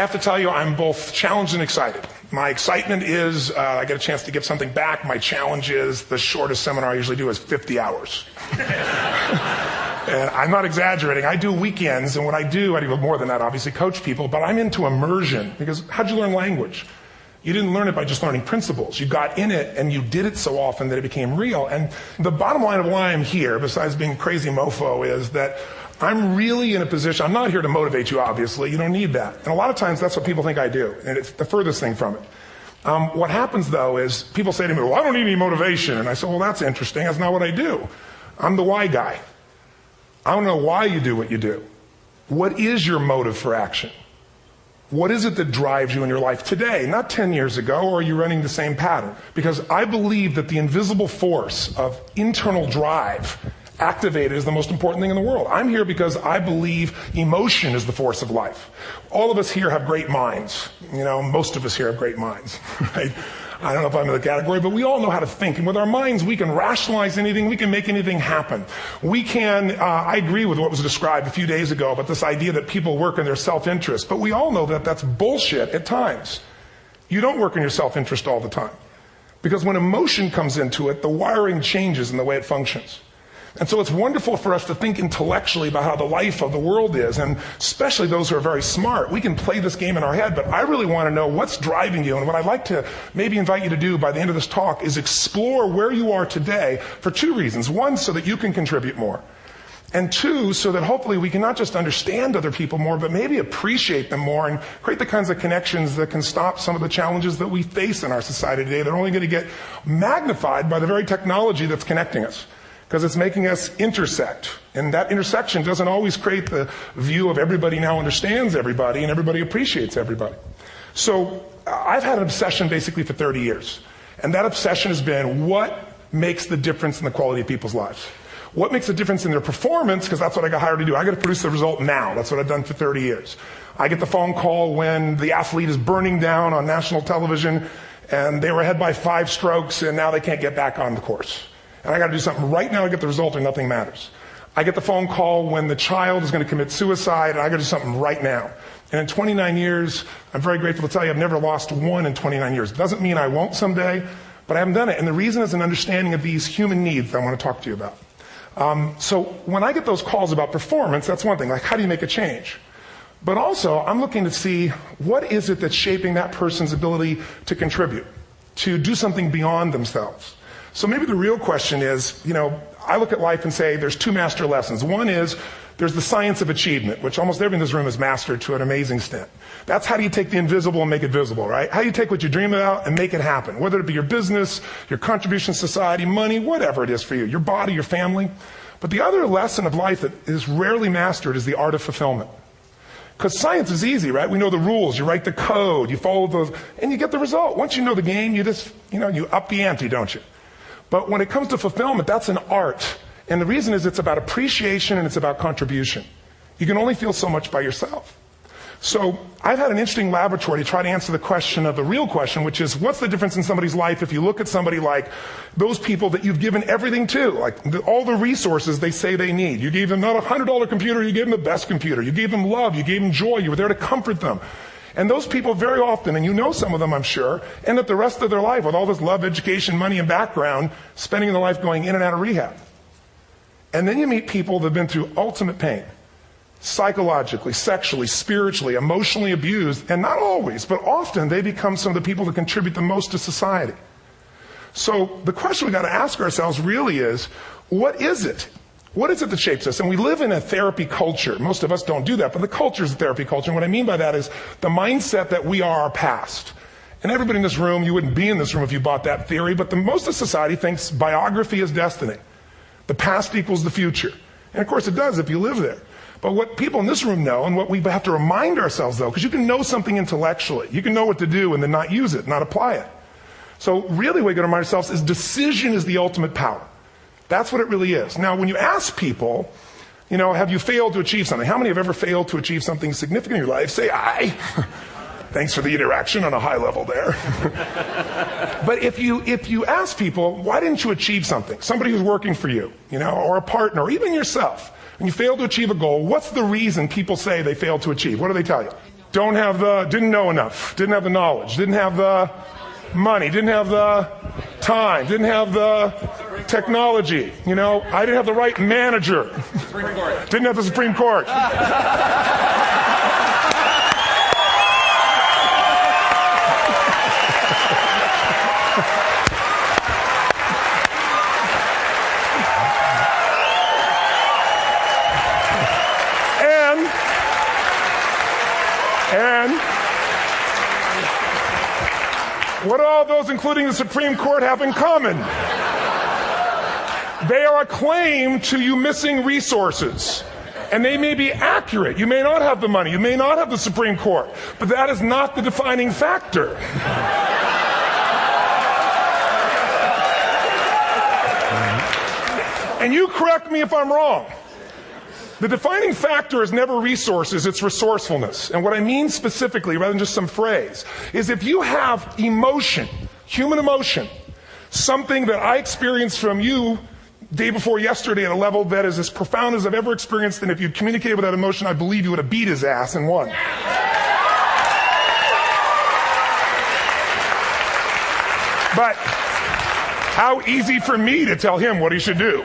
have to tell you, I'm both challenged and excited. My excitement is I get a chance to give something back. My challenge is the shortest seminar I usually do is 50 hours. And I'm not exaggerating. I do weekends, and what I do more than that, obviously, coach people, but I'm into immersion. Because how'd you learn language? You didn't learn it by just learning principles. You got in it, and you did it so often that it became real. And the bottom line of why I'm here, besides being crazy mofo, is that I'm really in a position, I'm not here to motivate you, obviously. You don't need that. And a lot of times, that's what people think I do, and it's the furthest thing from it. What happens, though, is people say to me, well, I don't need any motivation. And I say, well, that's interesting. That's not what I do. I'm the why guy. I don't know why you do what you do. What is your motive for action? What is it that drives you in your life today, not 10 years ago, or are you running the same pattern? Because I believe that the invisible force of internal drive activated is the most important thing in the world. I'm here because I believe emotion is the force of life. All of us here have great minds. Most of us here have great minds, right? I don't know if I'm in the category, but we all know how to think. And with our minds, we can rationalize anything. We can make anything happen. We can, I agree with what was described a few days ago about this idea that people work in their self-interest. But we all know that that's bullshit at times. You don't work in your self-interest all the time. Because when emotion comes into it, the wiring changes in the way it functions. And so it's wonderful for us to think intellectually about how the life of the world is, and especially those who are very smart. We can play this game in our head, but I really want to know what's driving you. And what I'd like to maybe invite you to do by the end of this talk is explore where you are today for two reasons. One, so that you can contribute more. And two, so that hopefully we can not just understand other people more, but maybe appreciate them more and create the kinds of connections that can stop some of the challenges that we face in our society today. They're only going to get magnified by the very technology that's connecting us, because it's making us intersect. And that intersection doesn't always create the view of everybody now understands everybody and everybody appreciates everybody. So I've had an obsession basically for 30 years. And that obsession has been what makes the difference in the quality of people's lives? What makes a difference in their performance? Because that's what I got hired to do. I got to produce the result now. That's what I've done for 30 years. I get the phone call when the athlete is burning down on national television and they were ahead by 5 strokes and now they can't get back on the course. And I got to do something right now to get the result or nothing matters. I get the phone call when the child is going to commit suicide, and I got to do something right now. And in 29 years, I'm very grateful to tell you I've never lost one in 29 years. It doesn't mean I won't someday, but I haven't done it. And the reason is an understanding of these human needs that I want to talk to you about. So when I get those calls about performance, that's one thing. Like, how do you make a change? But also, I'm looking to see what is it that's shaping that person's ability to contribute, to do something beyond themselves. So maybe the real question is, I look at life and say there's 2 master lessons. One is there's the science of achievement, which almost everyone in this room has mastered to an amazing extent. That's how do you take the invisible and make it visible, right? How do you take what you dream about and make it happen? Whether it be your business, your contribution to society, money, whatever it is for you, your body, your family. But the other lesson of life that is rarely mastered is the art of fulfillment. Because science is easy, right? We know the rules. You write the code, you follow those, and you get the result. Once you know the game, you just, you up the ante, don't you? But when it comes to fulfillment, that's an art. And the reason is it's about appreciation and it's about contribution. You can only feel so much by yourself. So I've had an interesting laboratory to try to answer the question of the real question, which is what's the difference in somebody's life if you look at somebody like those people that you've given everything to, like all the resources they say they need. You gave them not a $100 computer, you gave them the best computer. You gave them love, you gave them joy, you were there to comfort them. And those people very often, and you know some of them I'm sure, end up the rest of their life with all this love, education, money, and background, spending their life going in and out of rehab. And then you meet people that have been through ultimate pain, psychologically, sexually, spiritually, emotionally abused, and not always, but often they become some of the people that contribute the most to society. So the question we've got to ask ourselves really is, what is it? What is it that shapes us? And we live in a therapy culture. Most of us don't do that, but the culture is a therapy culture. And what I mean by that is the mindset that we are our past. And everybody in this room, you wouldn't be in this room if you bought that theory, but most of society thinks biography is destiny. The past equals the future. And of course it does if you live there. But what people in this room know, and what we have to remind ourselves though, because you can know something intellectually. You can know what to do and then not use it, not apply it. So really what we got to remind ourselves is decision is the ultimate power. That's what it really is. Now, when you ask people, have you failed to achieve something? How many have ever failed to achieve something significant in your life? Say, I. Thanks for the interaction on a high level there. But if you ask people, why didn't you achieve something? Somebody who's working for you, or a partner, or even yourself, and you failed to achieve a goal, what's the reason people say they failed to achieve? What do they tell you? didn't know enough, didn't have the knowledge, didn't have the money, didn't have the time, didn't have the technology. You know, I didn't have the right manager. Didn't have the Supreme Court. And what do all those, including the Supreme Court, have in common? They are a claim to you missing resources. And they may be accurate. You may not have the money. You may not have the Supreme Court. But that is not the defining factor. And you correct me if I'm wrong. The defining factor is never resources, it's resourcefulness. And what I mean specifically, rather than just some phrase, is if you have emotion, human emotion, something that I experienced from you day before yesterday at a level that is as profound as I've ever experienced, and if you'd communicated with that emotion, I believe you would have beat his ass and won. But how easy for me to tell him what he should do.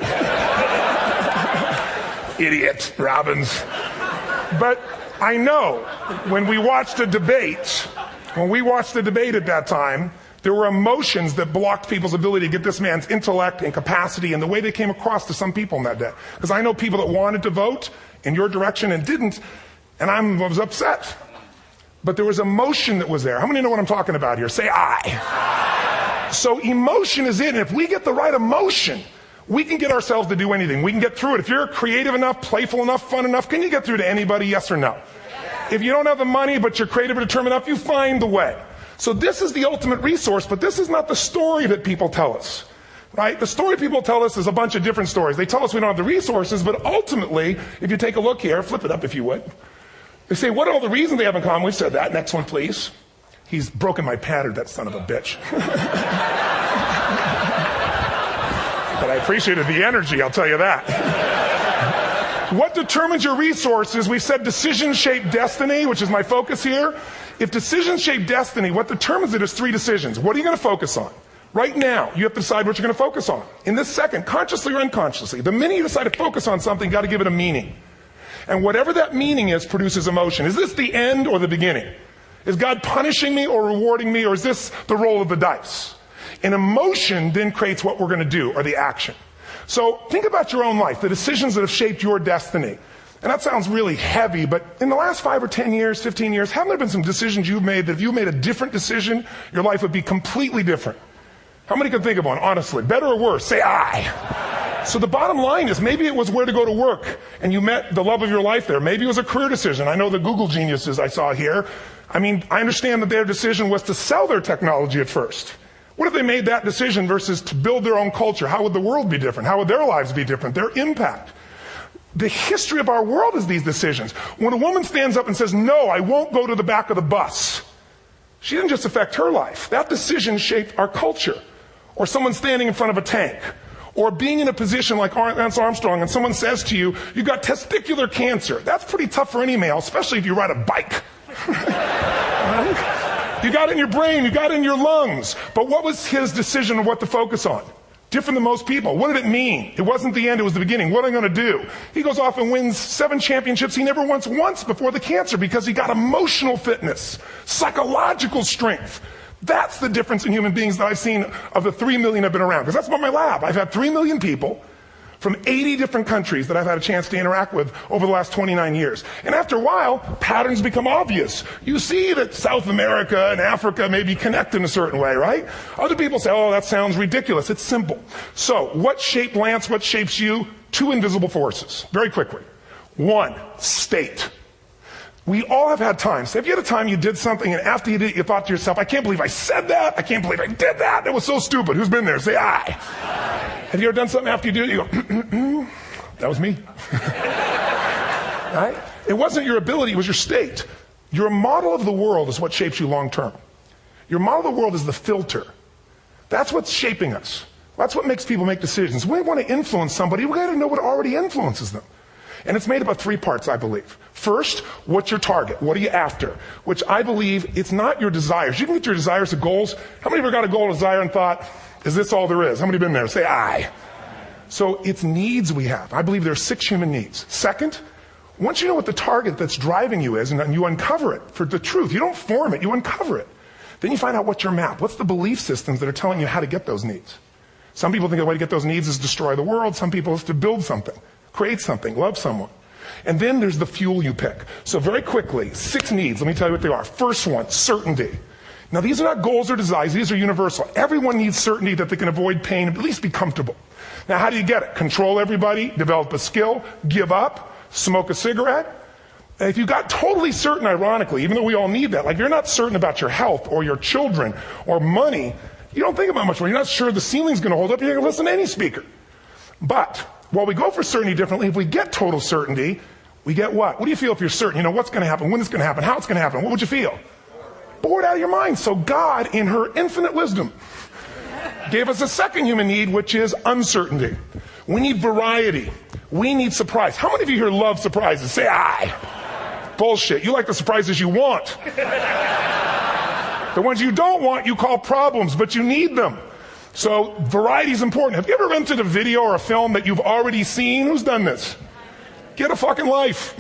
Idiot, Robbins. But I know when we watched the debate at that time, there were emotions that blocked people's ability to get this man's intellect and capacity and the way they came across to some people in that day. Because I know people that wanted to vote in your direction and didn't, and I was upset. But there was emotion that was there. How many know what I'm talking about here? Say I. So emotion is it, and if we get the right emotion, we can get ourselves to do anything. We can get through it. If you're creative enough, playful enough, fun enough, can you get through to anybody, yes or no? If you don't have the money, but you're creative and determined enough, you find the way. So this is the ultimate resource, but this is not the story that people tell us, right? The story people tell us is a bunch of different stories. They tell us we don't have the resources, but ultimately, if you take a look here, flip it up if you would. They say, what are all the reasons they have in common? We've said that. Next one, please. He's broken my pattern, that son of a bitch. But I appreciated the energy, I'll tell you that. What determines your resources? We said decisions shape destiny, which is my focus here. If decisions shape destiny, what determines it is 3 decisions. What are you going to focus on? Right now, you have to decide what you're going to focus on. In this second, consciously or unconsciously, the minute you decide to focus on something, you've got to give it a meaning. And whatever that meaning is produces emotion. Is this the end or the beginning? Is God punishing me or rewarding me, or is this the roll of the dice? And emotion then creates what we're going to do, or the action. So think about your own life, the decisions that have shaped your destiny. And that sounds really heavy, but in the last 5 or 10 years, 15 years, haven't there been some decisions you've made that if you made a different decision, your life would be completely different? How many can think of one, honestly? Better or worse? Say I. So the bottom line is maybe it was where to go to work, and you met the love of your life there. Maybe it was a career decision. I know the Google geniuses I saw here. I mean, I understand that their decision was to sell their technology at first. What if they made that decision versus to build their own culture? How would the world be different? How would their lives be different? Their impact. The history of our world is these decisions. When a woman stands up and says, no, I won't go to the back of the bus, she didn't just affect her life. That decision shaped our culture. Or someone standing in front of a tank. Or being in a position like Lance Armstrong and someone says to you, you've got testicular cancer. That's pretty tough for any male, especially if you ride a bike. Right? You got it in your brain, you got it in your lungs. But what was his decision of what to focus on? Different than most people. What did it mean? It wasn't the end, it was the beginning. What am I going to do? He goes off and wins 7 championships he never won once before the cancer because he got emotional fitness, psychological strength. That's the difference in human beings that I've seen of the 3 million I've been around. Because that's what my lab. I've had 3 million people from 80 different countries that I've had a chance to interact with over the last 29 years. And after a while, patterns become obvious. You see that South America and Africa maybe connect in a certain way, right? Other people say, oh, that sounds ridiculous. It's simple. So what shaped Lance? What shapes you? 2 invisible forces. Very quickly. 1, state. We all have had times. Have you had a time you did something and after you did it, you thought to yourself, I can't believe I said that. I can't believe I did that. That was so stupid. Who's been there? Say I. Have you ever done something after you do it? You go, that was me. Right? It wasn't your ability, it was your state. Your model of the world is what shapes you long term. Your model of the world is the filter. That's what's shaping us. That's what makes people make decisions. When we want to influence somebody, we got to know what already influences them. And it's made up of 3 parts, I believe. First, what's your target? What are you after? Which I believe it's not your desires. You can get your desires to goals. How many of you got a goal or desire and thought, is this all there is? How many have been there? Say aye. So it's needs we have. I believe there are 6 human needs. Second, once you know what the target that's driving you is, and you uncover it for the truth, you don't form it, you uncover it. Then you find out what's your map. What's the belief systems that are telling you how to get those needs? Some people think the way to get those needs is destroy the world. Some people is to build something, create something, love someone. And then there's the fuel you pick. So very quickly, 6 needs. Let me tell you what they are. First one, certainty. Now these are not goals or desires. These are universal. Everyone needs certainty that they can avoid pain, at least be comfortable. Now how do you get it? Control everybody, develop a skill, give up, smoke a cigarette. And if you got totally certain, ironically, even though we all need that, like you're not certain about your health or your children or money, you don't think about much more. You're not sure the ceiling's going to hold up. You're going to listen to any speaker. But while we go for certainty differently, if we get total certainty, we get what? What do you feel if you're certain? You know what's going to happen, when it's going to happen, how it's going to happen. What would you feel? Bored out of your mind. So God, in her infinite wisdom, gave us a second human need, which is uncertainty. We need variety. We need surprise. How many of you here love surprises? Say aye. Bullshit. You like the surprises you want. The ones you don't want, you call problems, but you need them. So variety is important. Have you ever rented a video or a film that you've already seen? Who's done this? Get a fucking life.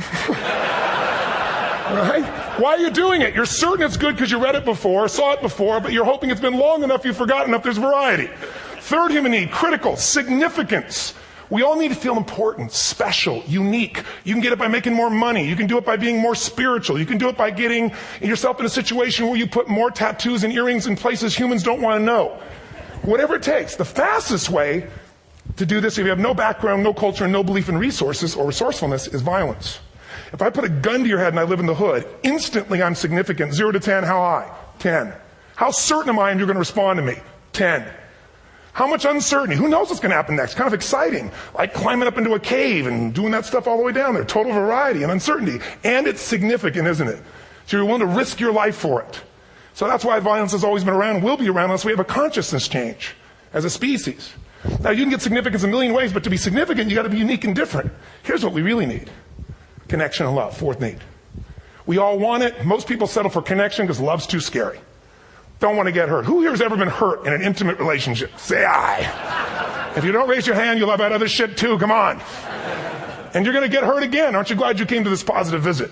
Right? Why are you doing it? You're certain it's good because you read it before, saw it before, but you're hoping it's been long enough you've forgotten enough there's variety. Third human need, critical, significance. We all need to feel important, special, unique. You can get it by making more money. You can do it by being more spiritual. You can do it by getting yourself in a situation where you put more tattoos and earrings in places humans don't want to know. Whatever it takes. The fastest way to do this, if you have no background, no culture, and no belief in resources or resourcefulness, is violence. If I put a gun to your head and I live in the hood, instantly I'm significant. 0 to 10, how high? 10. How certain am I you're going to respond to me? 10. How much uncertainty? Who knows what's going to happen next? Kind of exciting. Like climbing up into a cave and doing that stuff all the way down there. Total variety and uncertainty. And it's significant, isn't it? So you're willing to risk your life for it. So that's why violence has always been around and will be around unless we have a consciousness change as a species. Now you can get significance a million ways, but to be significant, you got to be unique and different. Here's what we really need. Connection and love, fourth need. We all want it. Most people settle for connection because love's too scary. Don't want to get hurt. Who here has ever been hurt in an intimate relationship? Say aye. If you don't raise your hand, you'll have had other shit too. Come on. And you're going to get hurt again. Aren't you glad you came to this positive visit?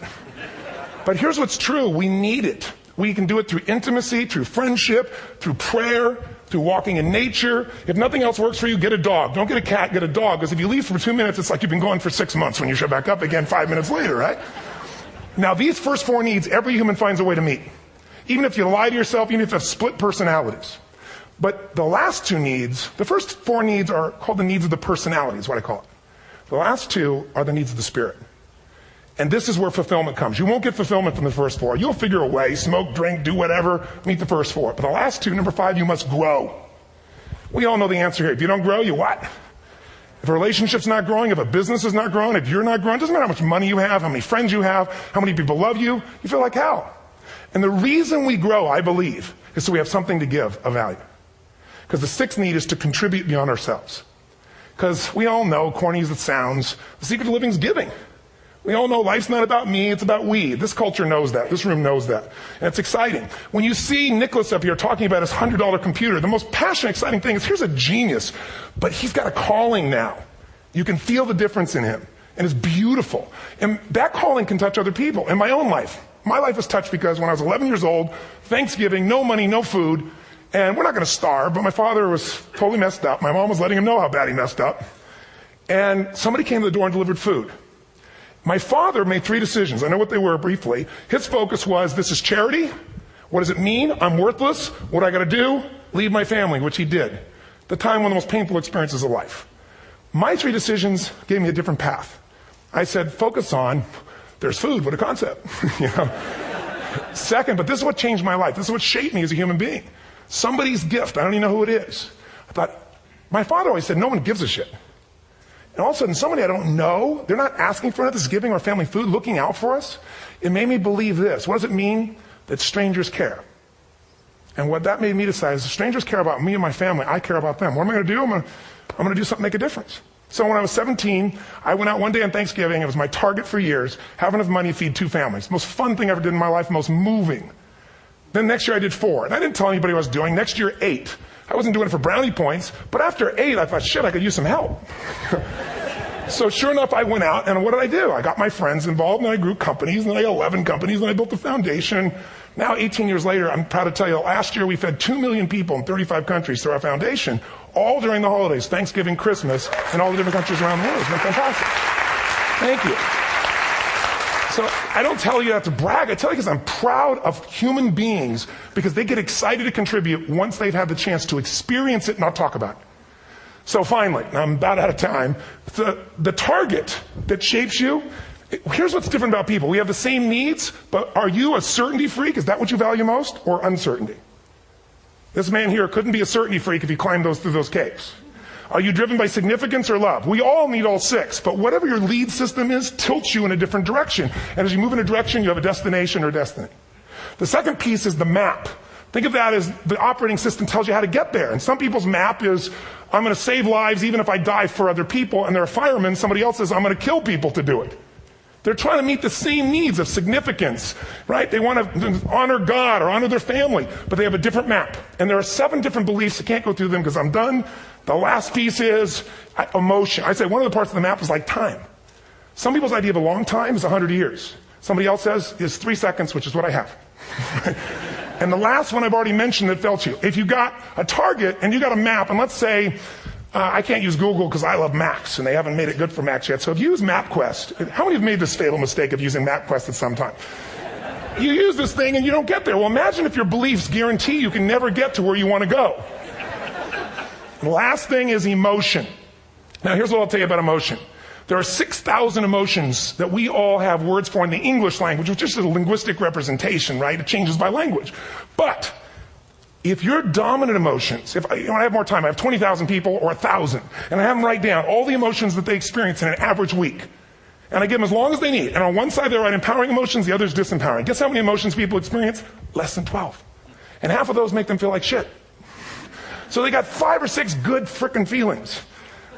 But here's what's true. We need it. We can do it through intimacy, through friendship, through prayer, through walking in nature. If nothing else works for you, get a dog. Don't get a cat, get a dog. Because if you leave for 2 minutes, it's like you've been gone for 6 months when you show back up again 5 minutes later, right? Now, these first 4 needs, every human finds a way to meet. Even if you lie to yourself, even if you have split personalities. But the last 2 needs, the first 4 needs are called the needs of the personality, is what I call it. The last 2 are the needs of the spirit. And this is where fulfillment comes. You won't get fulfillment from the first 4. You'll figure a way, smoke, drink, do whatever, meet the first 4. But the last 2, number 5, you must grow. We all know the answer here. If you don't grow, you what? If a relationship's not growing, if a business is not growing, if you're not growing, it doesn't matter how much money you have, how many friends you have, how many people love you, you feel like hell. And the reason we grow, I believe, is so we have something to give of value. Because the 6th need is to contribute beyond ourselves. Because we all know, corny as it sounds, the secret of living is giving. We all know life's not about me, it's about we. This culture knows that. This room knows that. And it's exciting. When you see Nicholas up here talking about his $100 computer, the most passionate, exciting thing is here's a genius, but he's got a calling now. You can feel the difference in him. And it's beautiful. And that calling can touch other people. In my own life, my life was touched because when I was 11 years old, Thanksgiving, no money, no food, and we're not going to starve, but my father was totally messed up. My mom was letting him know how bad he messed up. And somebody came to the door and delivered food. My father made 3 decisions. I know what they were briefly. His focus was, this is charity. What does it mean? I'm worthless. What I got to do? Leave my family, which he did. The time, one of the most painful experiences of life. My 3 decisions gave me a different path. I said, focus on, there's food, what a concept. You know? Second, but this is what changed my life. This is what shaped me as a human being. Somebody's gift. I don't even know who it is. I thought, my father always said, no one gives a shit. And all of a sudden, somebody I don't know, they're not asking for it, this is giving our family food, looking out for us. It made me believe this. What does it mean? That strangers care. And what that made me decide is, if strangers care about me and my family, I care about them. What am I going to do? I'm going to do something to make a difference. So when I was 17, I went out one day on Thanksgiving. It was my target for years. Have enough money to feed 2 families. Most fun thing I ever did in my life, most moving. Then next year I did 4. And I didn't tell anybody what I was doing. Next year, 8. I wasn't doing it for brownie points. But after 8, I thought, shit, I could use some help. So sure enough, I went out, and what did I do? I got my friends involved, and I grew companies, and then I got 11 companies, and I built a foundation. Now, 18 years later, I'm proud to tell you, last year we fed 2 million people in 35 countries through our foundation, all during the holidays, Thanksgiving, Christmas, in all the different countries around the world. It's been fantastic. Thank you. So I don't tell you that to brag. I tell you because I'm proud of human beings because they get excited to contribute once they've had the chance to experience it, not talk about it. So finally, I'm about out of time, the target that shapes you, here's what's different about people. We have the same needs, but are you a certainty freak? Is that what you value most, or uncertainty? This man here couldn't be a certainty freak if he climbed through those caves. Are you driven by significance or love? We all need all 6, but whatever your lead system is tilts you in a different direction. And as you move in a direction, you have a destination or destiny. The second piece is the map. Think of that as the operating system tells you how to get there. And some people's map is, I'm going to save lives even if I die for other people. And they're a fireman. Somebody else says, I'm going to kill people to do it. They're trying to meet the same needs of significance, right? They want to honor God or honor their family, but they have a different map. And there are 7 different beliefs. I can't go through them because I'm done. The last piece is emotion. I say one of the parts of the map is like time. Some people's idea of a long time is 100 years. Somebody else says is 3 seconds, which is what I have. And the last one I've already mentioned that felt you. If you got a target and you got a map, and let's say, I can't use Google because I love Macs, and they haven't made it good for Macs yet. So if you use MapQuest, how many have made this fatal mistake of using MapQuest at some time? You use this thing and you don't get there. Well, imagine if your beliefs guarantee you can never get to where you want to go. The last thing is emotion. Now, here's what I'll tell you about emotion. There are 6,000 emotions that we all have words for in the English language, which is a linguistic representation, right? It changes by language. But if your dominant emotions, when I have more time, I have 20,000 people or 1,000, and I have them write down all the emotions that they experience in an average week. And I give them as long as they need. And on one side, they write empowering emotions, the other is disempowering. Guess how many emotions people experience? Less than 12. And half of those make them feel like shit. So they got 5 or 6 good frickin' feelings.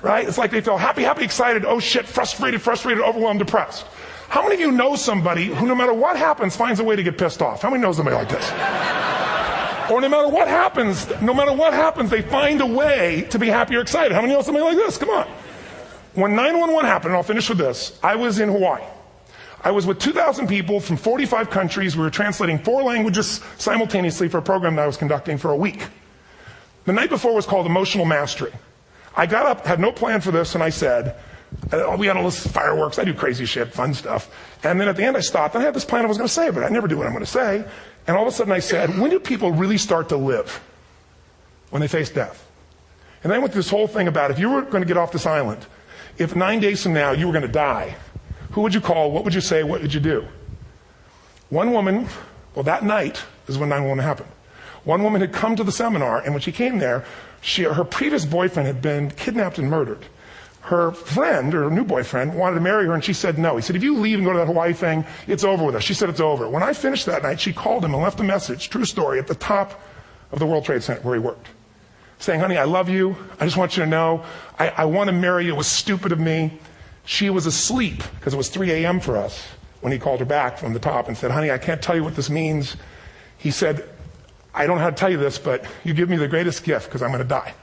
Right? It's like they feel happy, excited, oh shit, frustrated, overwhelmed, depressed. How many of you know somebody who no matter what happens finds a way to get pissed off? How many know somebody like this? Or no matter what happens, they find a way to be happy or excited. How many know somebody like this? Come on. When 9/11 happened, and I'll finish with this, I was in Hawaii. I was with 2,000 people from 45 countries. We were translating 4 languages simultaneously for a program that I was conducting for a week. The night before was called Emotional Mastery. I got up, had no plan for this, and I said, we had all this fireworks, I do crazy shit, fun stuff. And then at the end I stopped, and I had this plan I was going to say, but I never do what I'm going to say. And all of a sudden I said, when do people really start to live? When they face death. And then I went through this whole thing about if you were going to get off this island, if 9 days from now you were going to die, who would you call, what would you say, what would you do? One woman, well that night is when 9/11 happened. One woman had come to the seminar, and when she came there, her previous boyfriend had been kidnapped and murdered. Her friend, or her new boyfriend, wanted to marry her, and she said no. He said, if you leave and go to that Hawaii thing, it's over with us. She said it's over. When I finished that night, she called him and left a message, true story, at the top of the World Trade Center where he worked, saying, honey, I love you. I just want you to know, I want to marry you. It was stupid of me. She was asleep, because it was 3 a.m. for us, when he called her back from the top and said, honey, I can't tell you what this means. He said, I don't know how to tell you this, but you give me the greatest gift because I'm going to die.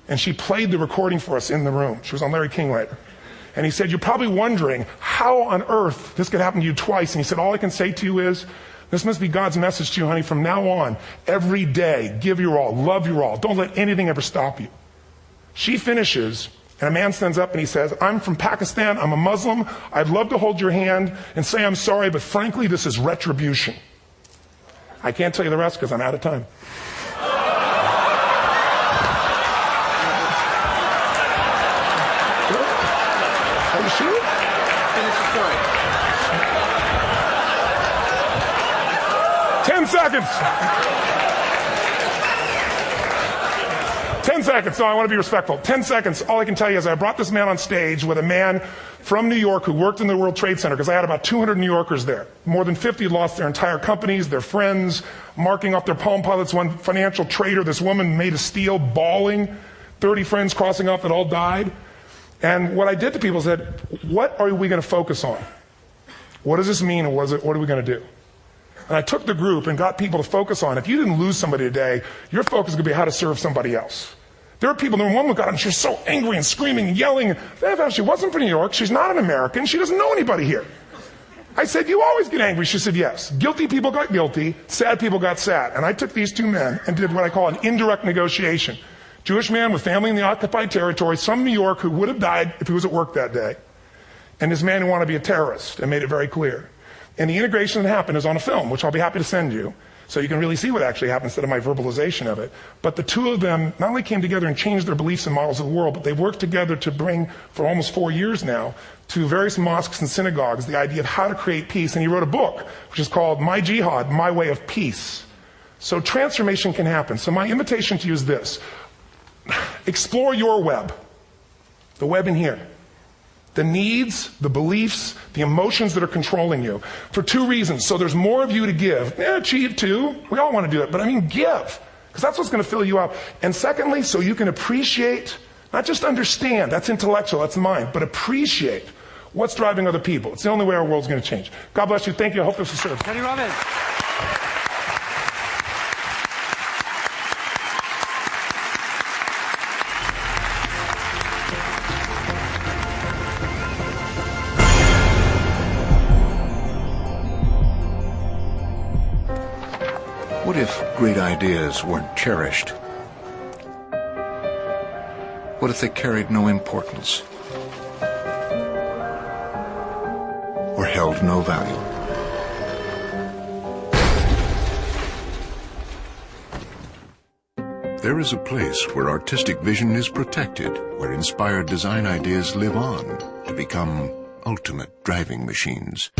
And she played the recording for us in the room. She was on Larry King later. And he said, you're probably wondering how on earth this could happen to you twice. And he said, all I can say to you is, this must be God's message to you, honey. From now on, every day, give your all, love your all. Don't let anything ever stop you. She finishes, and a man stands up and he says, I'm from Pakistan. I'm a Muslim. I'd love to hold your hand and say I'm sorry, but frankly, this is retribution. I can't tell you the rest because I'm out of time. Are you sure? Finish the story. 10 seconds. 10 seconds. No, I want to be respectful. 10 seconds. All I can tell you is I brought this man on stage with a man from New York who worked in the World Trade Center, because I had about 200 New Yorkers there. More than 50 lost their entire companies, their friends, marking off their Palm Pilots. One financial trader, this woman made of steel, bawling. 30 friends crossing off that all died. And what I did to people is said, what are we going to focus on? What does this mean, and what are we going to do? And I took the group and got people to focus on, if you didn't lose somebody today, your focus is going to be how to serve somebody else. There are people, one woman got up and she was so angry and screaming and yelling. And she wasn't from New York. She's not an American. She doesn't know anybody here. I said, you always get angry. She said, yes. Guilty people got guilty. Sad people got sad. And I took these two men and did what I call an indirect negotiation. Jewish man with family in the occupied territory, from New York, who would have died if he was at work that day. And this man who wanted to be a terrorist, and made it very clear. And the integration that happened is on a film, which I'll be happy to send you, so you can really see what actually happened instead of my verbalization of it. But the two of them not only came together and changed their beliefs and models of the world, but they've worked together to bring, for almost 4 years now, to various mosques and synagogues, the idea of how to create peace. And he wrote a book, which is called My Jihad, My Way of Peace. So transformation can happen. So my invitation to you is this. Explore your web, the web in here. The needs, the beliefs, the emotions that are controlling you. For 2 reasons. So there's more of you to give. Achieve too. We all want to do it. But I mean give. Because that's what's going to fill you up. And secondly, so you can appreciate, not just understand, that's intellectual, that's mind, but appreciate what's driving other people. It's the only way our world's going to change. God bless you. Thank you. I hope this will serve. Tony Robbins. What if great ideas weren't cherished? What if they carried no importance? Or held no value? There is a place where artistic vision is protected, where inspired design ideas live on to become ultimate driving machines.